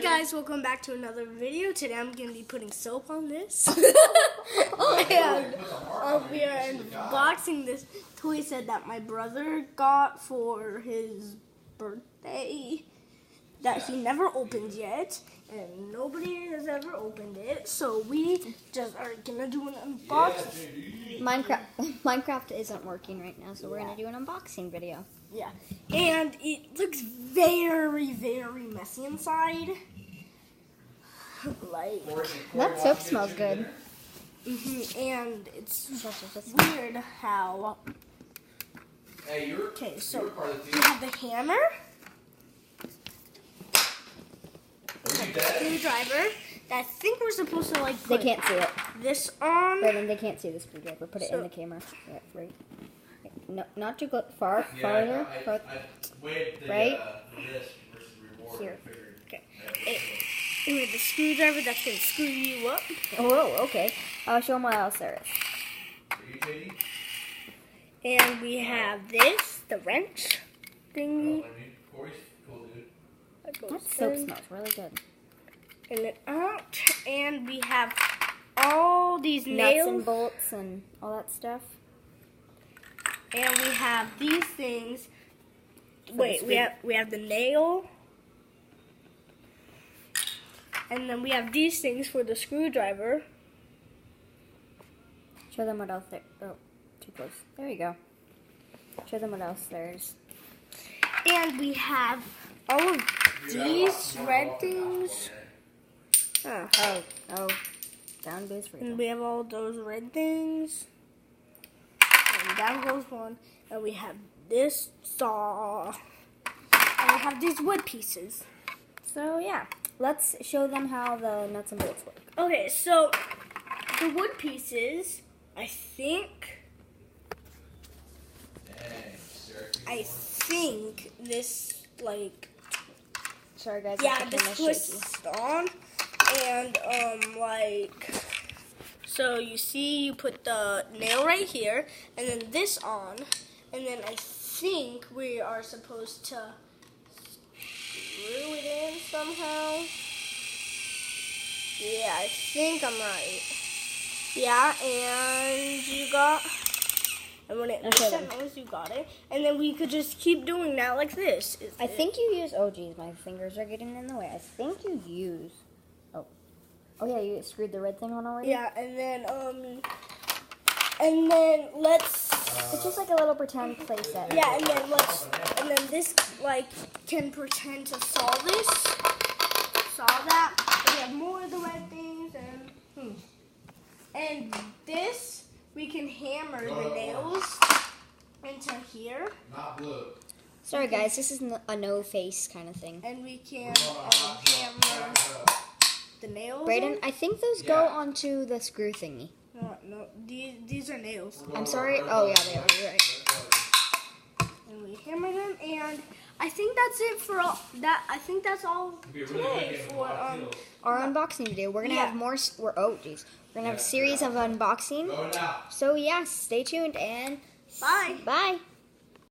guys, welcome back to another video. Today I'm going to be putting soap on this. And we are unboxing this toy set that my brother got for his birthday that he never opened yet. And nobody has ever opened it. So we just are going to do an unboxing. Minecraft isn't working right now, so we're going to do an unboxing video. Yeah, and it looks very, very messy inside. Like that soap smells good. And it's weird how. Okay, so you have the hammer, screwdriver. I think we're supposed to like put they can't see it. This on. Brandon, they can't see the screwdriver. Put it in the camera. Yeah, right. No, not too farther. Right? Here. Okay. And with the screwdriver, that's going to screw you up. Oh, okay. I'll show them what else there is. And we have this, the wrench thingy. That soap smells really good. And then out. And we have all these nails. Nuts and bolts and all that stuff. And we have these things. Wait, we have the nail. And then we have these things for the screwdriver. Show them what else there. Oh, too close. There you go. Show them what else there is. And we have all of these red things. Oh. Down goes for you. And we have all those red things. And down goes one. And we have this saw. And we have these wood pieces. So, yeah. Let's show them how the nuts and bolts work. Okay, so the wood pieces, I think this, like... Sorry, guys. Yeah, this twists on. And, so you see, you put the nail right here, and then this on, and then I think we are supposed to screw it in somehow. Yeah, I think I'm right. Yeah, and you got, and when it knows you got it, and then we could just keep doing that like this. I think you use, oh geez, my fingers are getting in the way. I think you use, oh yeah, you screwed the red thing on already? Yeah, and then let's... It's just like a little pretend play set. Yeah, and then this, like, can pretend to saw this. Saw that. We have more of the red things, and this, we can hammer the nails into here. Not blue. Sorry guys, this is a no face kind of thing. And we can hammer the nails. Brayden, I think those go onto the screw thingy. No, these are nails. I'm sorry. Oh yeah, they are. You're right. And we hammer them, and I think that's it for all that. I think that's all today for our unboxing video. We're gonna have more. We're gonna have a series of unboxing. So yeah, stay tuned and bye. Bye.